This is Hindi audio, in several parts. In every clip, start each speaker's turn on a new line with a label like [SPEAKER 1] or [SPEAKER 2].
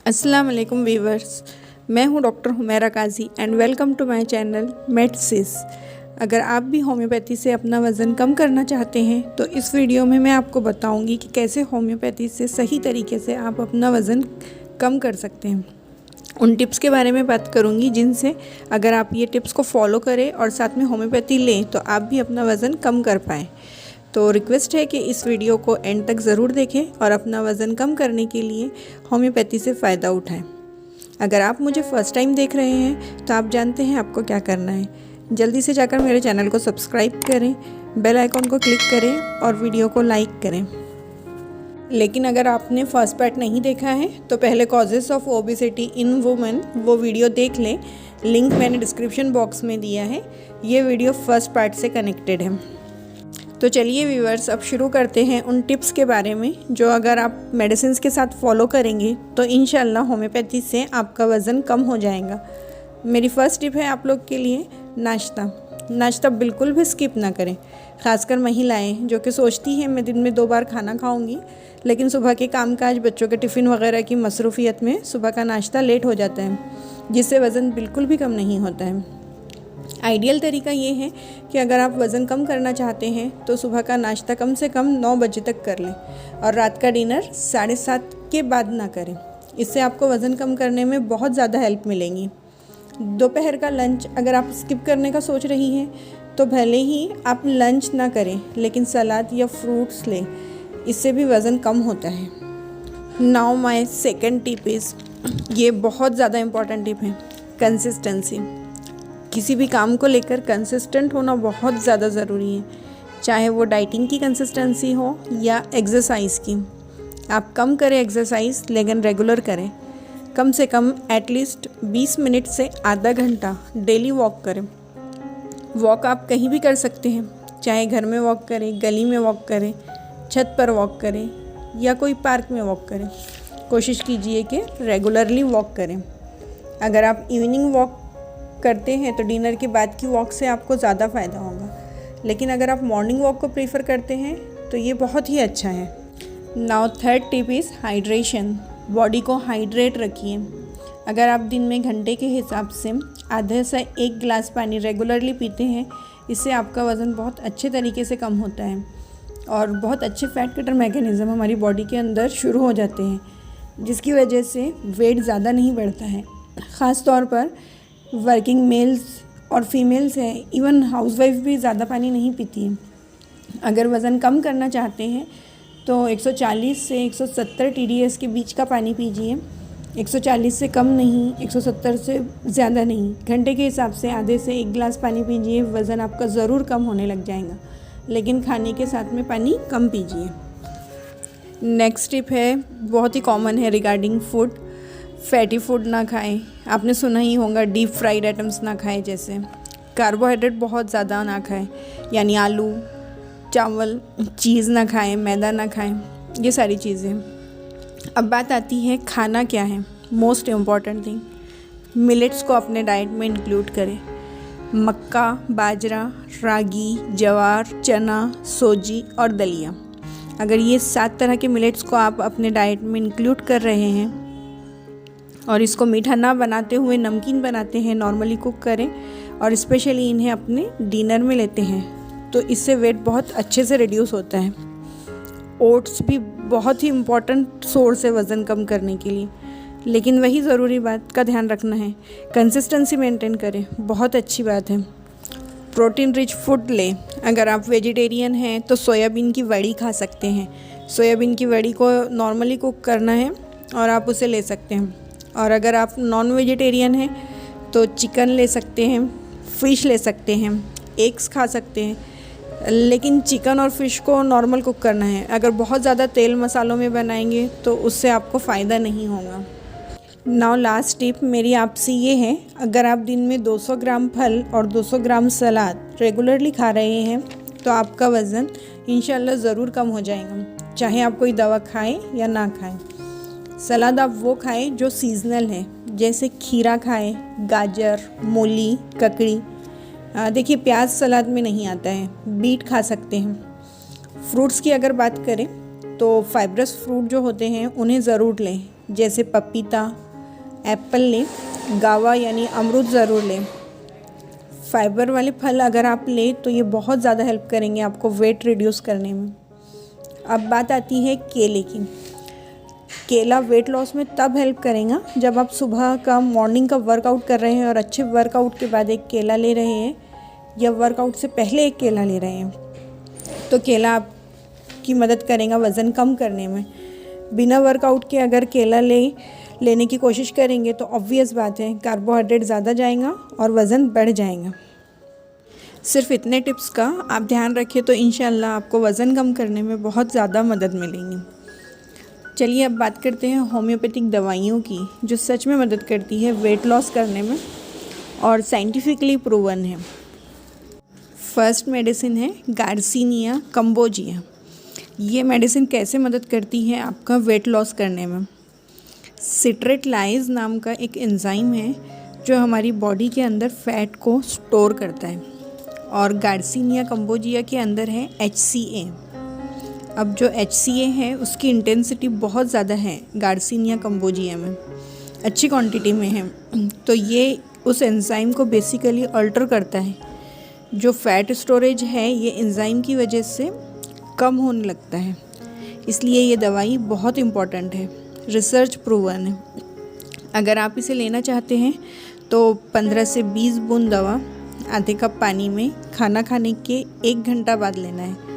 [SPEAKER 1] अस्सलाम वालेकुम वीवर्स, मैं हूं doctor Humaira Kazi and welcome to my channel Medsis. अगर आप भी होम्योपैथी से अपना वज़न कम करना चाहते हैं तो इस वीडियो में मैं आपको बताऊंगी कि कैसे होम्योपैथी से सही तरीके से आप अपना वज़न कम कर सकते हैं। उन टिप्स के बारे में बात करूंगी जिनसे अगर आप ये टिप्स को फॉलो करें और साथ में होम्योपैथी लें तो आप भी अपना वज़न कम कर पाएँ। तो रिक्वेस्ट है कि इस वीडियो को एंड तक ज़रूर देखें और अपना वज़न कम करने के लिए होम्योपैथी से फ़ायदा उठाएं। अगर आप मुझे फ़र्स्ट टाइम देख रहे हैं तो आप जानते हैं आपको क्या करना है। जल्दी से जाकर मेरे चैनल को सब्सक्राइब करें, बेल आइकॉन को क्लिक करें और वीडियो को लाइक करें। लेकिन अगर आपने फर्स्ट पार्ट नहीं देखा है तो पहले causes of obesity in women वो वीडियो देख लें। लिंक मैंने डिस्क्रिप्शन बॉक्स में दिया है। ये वीडियो फर्स्ट पार्ट से कनेक्टेड है। तो चलिए व्यूअर्स, अब शुरू करते हैं उन टिप्स के बारे में जो अगर आप मेडिसिन के साथ फॉलो करेंगे तो इंशाल्लाह होम्योपैथी से आपका वज़न कम हो जाएगा। मेरी फ़र्स्ट टिप है आप लोग के लिए नाश्ता बिल्कुल भी स्किप ना करें। ख़ासकर महिलाएं जो कि सोचती हैं मैं दिन में 2 बार खाना खाऊंगी, लेकिन सुबह के कामकाज, बच्चों के टिफ़िन वगैरह की मसरूफ़ियत में सुबह का नाश्ता लेट हो जाता है, जिससे वज़न बिल्कुल भी कम नहीं होता है। आइडियल तरीका ये है कि अगर आप वज़न कम करना चाहते हैं तो सुबह का नाश्ता कम से कम 9 बजे तक कर लें और रात का डिनर 7:30 के बाद ना करें। इससे आपको वज़न कम करने में बहुत ज़्यादा हेल्प मिलेंगी। दोपहर का लंच अगर आप स्किप करने का सोच रही हैं तो भले ही आप लंच ना करें, लेकिन सलाद या फ्रूट्स लें, इससे भी वज़न कम होता है। Now my second tip is, ये बहुत ज़्यादा इम्पॉर्टेंट टिप है, कंसिस्टेंसी। किसी भी काम को लेकर कंसिस्टेंट होना बहुत ज़्यादा ज़रूरी है, चाहे वो डाइटिंग की कंसिस्टेंसी हो या एक्सरसाइज की। आप कम करें एक्सरसाइज, लेकिन रेगुलर करें। कम से कम एटलीस्ट 20 मिनट से आधा घंटा डेली वॉक करें। वॉक आप कहीं भी कर सकते हैं, चाहे घर में वॉक करें, गली में वॉक करें, छत पर वॉक करें या कोई पार्क में वॉक करें। कोशिश कीजिए कि रेगुलरली वॉक करें। अगर आप इवनिंग वॉक करते हैं तो डिनर के बाद की वॉक से आपको ज़्यादा फ़ायदा होगा, लेकिन अगर आप मॉर्निंग वॉक को प्रीफर करते हैं तो ये बहुत ही अच्छा है। Now third tip is hydration. Body को हाइड्रेट रखिए। अगर आप दिन में घंटे के हिसाब से आधे से 1 गिलास पानी रेगुलरली पीते हैं, इससे आपका वज़न बहुत अच्छे तरीके से कम होता है और बहुत अच्छे फैट कटर मैकेनिज़्म हमारी बॉडी के अंदर शुरू हो जाते हैं, जिसकी वजह से वेट ज़्यादा नहीं बढ़ता है। ख़ास तौर पर वर्किंग मेल्स और फीमेल्स हैं, इवन हाउसवाइफ भी ज़्यादा पानी नहीं पीती है। अगर वज़न कम करना चाहते हैं तो 140 से 170 TDS के बीच का पानी पीजिए। 140 से कम नहीं, 170 से ज़्यादा नहीं। घंटे के हिसाब से आधे से 1 गिलास पानी पीजिए। वज़न आपका ज़रूर कम होने लग जाएगा, लेकिन खाने के साथ में पानी कम पीजिए। नेक्स्ट टिप है, बहुत ही कॉमन है रिगार्डिंग फूड। फैटी फूड ना खाएं। आपने सुना ही होगा डीप फ्राइड आइटम्स ना खाएं, जैसे कार्बोहाइड्रेट बहुत ज़्यादा ना खाएं, यानी आलू, चावल, चीज़ ना खाएं, मैदा ना खाएं, ये सारी चीज़ें। अब बात आती है खाना क्या है। मोस्ट इम्पॉर्टेंट थिंग, मिलेट्स को अपने डाइट में इंक्लूड करें। मक्का, बाजरा, रागी, ज्वार, चना, सोजी और दलिया। अगर ये 7 तरह के मिलेट्स को आप अपने डाइट में इंक्लूड कर रहे हैं और इसको मीठा ना बनाते हुए नमकीन बनाते हैं, नॉर्मली कुक करें और स्पेशली इन्हें अपने डिनर में लेते हैं, तो इससे वेट बहुत अच्छे से रिड्यूस होता है। ओट्स भी बहुत ही इम्पॉर्टेंट सोर्स है वज़न कम करने के लिए, लेकिन वही ज़रूरी बात का ध्यान रखना है, कंसिस्टेंसी मेंटेन करें, बहुत अच्छी बात है। प्रोटीन रिच फूड लें। अगर आप वेजिटेरियन हैं तो सोयाबीन की वड़ी खा सकते हैं। सोयाबीन की वड़ी को नॉर्मली कुक करना है और आप उसे ले सकते हैं। और अगर आप नॉन वेजिटेरियन हैं तो चिकन ले सकते हैं, फ़िश ले सकते हैं, एग्स खा सकते हैं, लेकिन चिकन और फ़िश को नॉर्मल कुक करना है। अगर बहुत ज़्यादा तेल मसालों में बनाएंगे तो उससे आपको फ़ायदा नहीं होगा। नाउ लास्ट टिप मेरी आपसे ये है, अगर आप दिन में 200 ग्राम फल और 200 ग्राम सलाद रेगुलरली खा रहे हैं तो आपका वज़न इंशाल्लाह ज़रूर कम हो जाएगा, चाहे आप कोई दवा खाएं या ना खाएं। सलाद आप वो खाएं जो सीजनल है, जैसे खीरा खाएं, गाजर, मूली, ककड़ी। देखिए प्याज सलाद में नहीं आता है, बीट खा सकते हैं। फ्रूट्स की अगर बात करें तो फाइब्रस फ्रूट जो होते हैं उन्हें ज़रूर लें, जैसे पपीता, एप्पल लें, गावा यानी अमरूद ज़रूर लें। फाइबर वाले फल अगर आप लें तो ये बहुत ज़्यादा हेल्प करेंगे आपको वेट रिड्यूस करने में। अब बात आती है केले की। केला वेट लॉस में तब हेल्प करेगा जब आप सुबह का मॉर्निंग का वर्कआउट कर रहे हैं और अच्छे वर्कआउट के बाद एक केला ले रहे हैं या वर्कआउट से पहले एक केला ले रहे हैं, तो केला आपकी मदद करेगा वज़न कम करने में। बिना वर्कआउट के अगर केला लेने की कोशिश करेंगे तो ऑब्वियस बात है कार्बोहाइड्रेट ज़्यादा जाएगा और वज़न बढ़ जाएगा। सिर्फ इतने टिप्स का आप ध्यान रखें तो इंशाल्लाह आपको वज़न कम करने में बहुत ज़्यादा मदद मिलेगी। चलिए अब बात करते हैं होम्योपैथिक दवाइयों की जो सच में मदद करती है वेट लॉस करने में और साइंटिफिकली प्रूवन है। फर्स्ट मेडिसिन है गार्सिनिया कंबोजिया। ये मेडिसिन कैसे मदद करती है आपका वेट लॉस करने में? सिट्रेट लाइज नाम का एक एंजाइम है जो हमारी बॉडी के अंदर फैट को स्टोर करता है और गार्सिनिया कंबोजिया के अंदर है HCA। अब जो HCA है उसकी इंटेंसिटी बहुत ज़्यादा है गार्सिनिया कंबोजिया में, अच्छी क्वांटिटी में है। तो ये उस एंजाइम को बेसिकली अल्टर करता है। जो फैट स्टोरेज है ये एंजाइम की वजह से कम होने लगता है, इसलिए ये दवाई बहुत इम्पॉर्टेंट है, रिसर्च प्रूवन है। अगर आप इसे लेना चाहते हैं तो 15 से 20 बूंद दवा आधे कप पानी में खाना खाने के 1 घंटा बाद लेना है।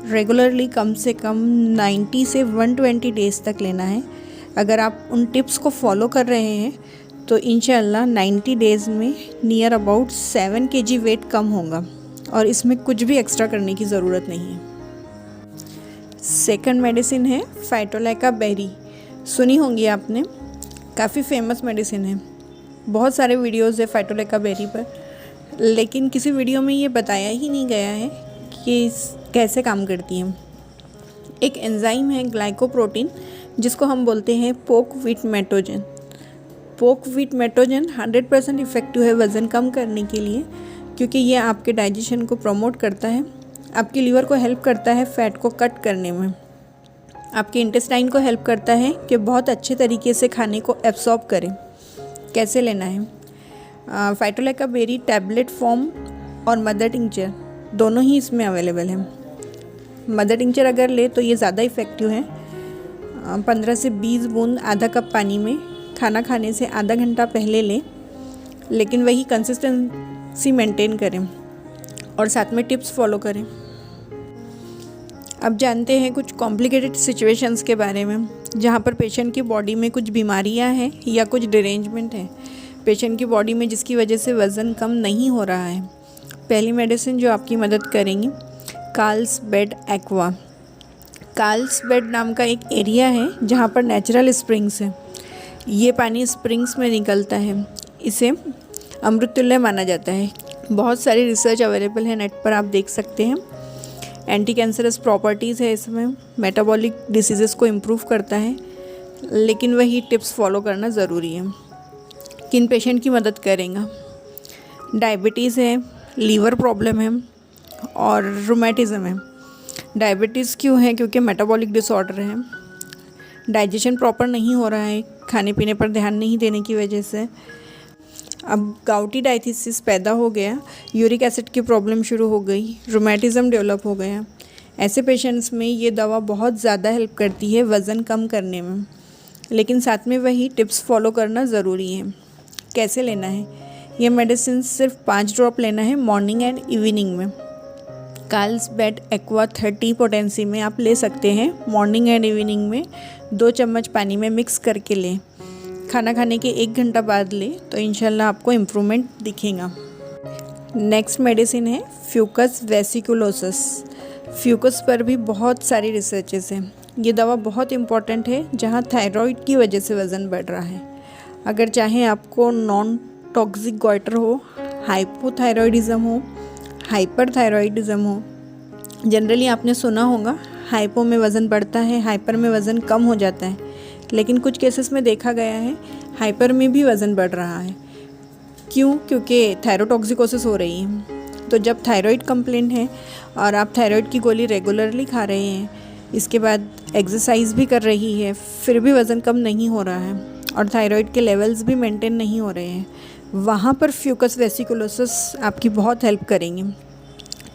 [SPEAKER 1] रेगुलरली कम से कम 90 से 120 डेज़ तक लेना है। अगर आप उन टिप्स को फॉलो कर रहे हैं तो इंशाल्लाह 90 डेज़ में नियर अबाउट 7 kg वेट कम होगा और इसमें कुछ भी एक्स्ट्रा करने की ज़रूरत नहीं है। सेकंड मेडिसिन है फाइटोलैका बेरी। सुनी होंगी आपने, काफ़ी फेमस मेडिसिन है, बहुत सारे वीडियोस है फाइटोलैका बेरी पर, लेकिन किसी वीडियो में ये बताया ही नहीं गया है कि कैसे काम करती है। एक एंजाइम है ग्लाइकोप्रोटीन जिसको हम बोलते हैं पोक व्हीट मेटोजन। पोक व्हीट मेटोजन 100% इफ़ेक्टिव है वज़न कम करने के लिए, क्योंकि ये आपके डाइजेशन को प्रमोट करता है, आपके लीवर को हेल्प करता है फ़ैट को कट करने में, आपके इंटेस्टाइन को हेल्प करता है कि बहुत अच्छे तरीके से खाने को एब्सॉर्ब करें। कैसे लेना है? फाइटोलैका बेरी टैबलेट फॉर्म और मदर टिंचर दोनों ही इसमें अवेलेबल है। मदर टिंचर अगर ले तो ये ज़्यादा इफ़ेक्टिव है। 15 से 20 बूंद आधा कप पानी में खाना खाने से आधा घंटा पहले लें, लेकिन वही कंसिस्टेंसी मेंटेन करें और साथ में टिप्स फॉलो करें। अब जानते हैं कुछ कॉम्प्लिकेटेड सिचुएशंस के बारे में जहाँ पर पेशेंट की बॉडी में कुछ बीमारियाँ हैं या कुछ डिरेंजमेंट है पेशेंट की बॉडी में, जिसकी वजह से वज़न कम नहीं हो रहा है। पहली मेडिसिन जो आपकी मदद करेंगी कार्लसबैड एक्वा। कार्लसबैड नाम का एक एरिया है जहाँ पर नेचुरल स्प्रिंग्स है। ये पानी स्प्रिंग्स में निकलता है, इसे अमृतुल्य माना जाता है। बहुत सारी रिसर्च अवेलेबल है नेट पर, आप देख सकते हैं। एंटी कैंसरस प्रॉपर्टीज़ है इसमें, मेटाबॉलिक डिसीज़ेस को इम्प्रूव करता है, लेकिन वही टिप्स फॉलो करना ज़रूरी है। किन पेशेंट की मदद करेगा? डायबिटीज़ है, लीवर प्रॉब्लम है और रूमेटिज़म है। डायबिटीज़ क्यों है? क्योंकि मेटाबॉलिक डिसऑर्डर है, डाइजेशन प्रॉपर नहीं हो रहा है खाने पीने पर ध्यान नहीं देने की वजह से। अब गाउटी डायथिसिस पैदा हो गया, यूरिक एसिड की प्रॉब्लम शुरू हो गई, रूमेटिज़म डेवलप हो गया। ऐसे पेशेंट्स में ये दवा बहुत ज़्यादा हेल्प करती है वज़न कम करने में, लेकिन साथ में वही टिप्स फॉलो करना ज़रूरी है। कैसे लेना है? ये मेडिसिन सिर्फ 5 ड्रॉप लेना है मॉर्निंग एंड इवनिंग में। कार्लसबैड एक्वा 30 पोटेंसी में आप ले सकते हैं, मॉर्निंग एंड इवनिंग में 2 चम्मच पानी में मिक्स करके लें। खाना खाने के 1 घंटा बाद ले तो इंशाल्लाह आपको इम्प्रूवमेंट दिखेगा। नेक्स्ट मेडिसिन है फ्यूकस वेसिकुलोसिस। फ्यूकस पर भी बहुत सारी रिसर्चेस हैं। ये दवा बहुत इम्पॉर्टेंट है जहाँ थायराइड की वजह से वज़न बढ़ रहा है। अगर चाहे आपको नॉन टॉक्सिक गॉइटर हो, हाइपोथायरॉयडिज़म हो, हाइपरथायरॉयडिज़म हो, जनरली आपने सुना होगा हाइपो में वज़न बढ़ता है, हाइपर में वज़न कम हो जाता है, लेकिन कुछ केसेस में देखा गया है हाइपर में भी वज़न बढ़ रहा है। क्यों? क्योंकि थायरोटॉक्सिकोसिस हो रही है। तो जब थायराइड कंप्लेंट है और आप थायराइड की गोली रेगुलरली खा रहे हैं इसके बाद एक्सरसाइज भी कर रही है, फिर भी वज़न कम नहीं हो रहा है और थायराइड के लेवल्स भी मेंटेन नहीं हो रहे हैं, वहाँ पर फ्यूकस वेसिकुलोसिस आपकी बहुत हेल्प करेंगे।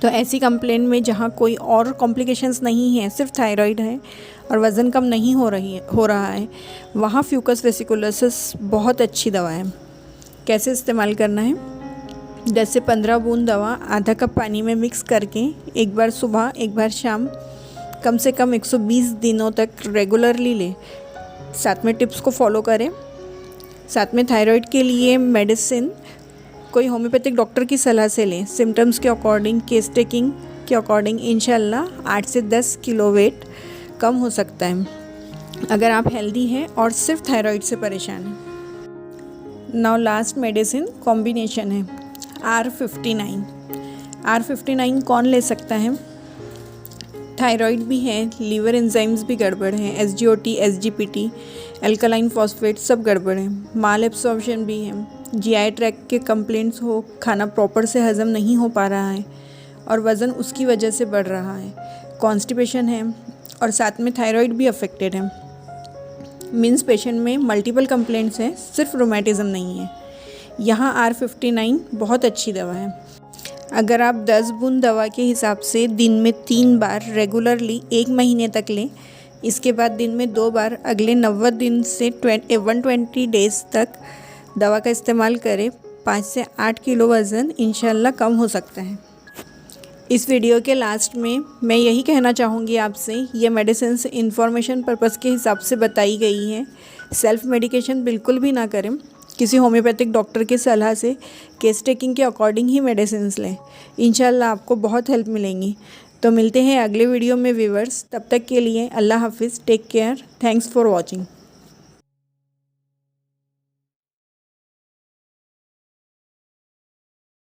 [SPEAKER 1] तो ऐसी कंप्लेन में जहाँ कोई और कॉम्प्लिकेशंस नहीं है, सिर्फ थायराइड है और वज़न कम नहीं हो रहा है, वहाँ फ्यूकस वेसिकुलोसिस बहुत अच्छी दवा है। कैसे इस्तेमाल करना है? 10 से 15 बूंद दवा आधा कप पानी में मिक्स करके एक बार सुबह एक बार शाम कम से कम 120 दिनों तक रेगुलरली लें। साथ में टिप्स को फॉलो करें। साथ में थायराइड के लिए मेडिसिन कोई होम्योपैथिक डॉक्टर की सलाह से लें। सिम्टम्स के अकॉर्डिंग, केस टेकिंग के अकॉर्डिंग इंशाल्लाह 8 से 10 किलो वेट कम हो सकता है, अगर आप हेल्दी हैं और सिर्फ थायराइड से परेशान हैं। नाउ लास्ट मेडिसिन कॉम्बिनेशन है R59। R59 कौन ले सकता है? थायराइड भी है, लीवर एंजाइम्स भी गड़बड़ हैं, SGOT, SGPT, एल्कलाइन फॉस्फेट सब गड़बड़ है, माल एब्सॉर्प्शन भी है, GI ट्रैक्ट के कंप्लेंट्स हो, खाना प्रॉपर से हज़म नहीं हो पा रहा है और वज़न उसकी वजह से बढ़ रहा है, कॉन्स्टिपेशन है और साथ में थायराइड भी अफेक्टेड है। मीन्स पेशेंट में मल्टीपल कंप्लेंट्स हैं, सिर्फ रोमेटिज़म नहीं है। यहाँ R59 बहुत अच्छी दवा है। अगर आप 10 बूंद दवा के हिसाब से दिन में 3 बार रेगुलरली 1 महीने तक लें, इसके बाद दिन में 2 बार अगले 90 दिन से 120 डेज़ तक दवा का इस्तेमाल करें, 5 से 8 किलो वज़न इंशाल्लाह कम हो सकता है। इस वीडियो के लास्ट में मैं यही कहना चाहूँगी आपसे, ये मेडिसिन इंफॉर्मेशन पर्पज़ के हिसाब से बताई गई है। सेल्फ़ मेडिकेशन बिल्कुल भी ना करें। किसी होम्योपैथिक डॉक्टर की सलाह से केस टेकिंग के अकॉर्डिंग ही मेडिसिन्स लें। इंशाल्लाह आपको बहुत हेल्प मिलेंगी। तो मिलते हैं अगले वीडियो में व्यूअर्स। तब तक के लिए अल्लाह हाफिज़, take care, thanks for watching.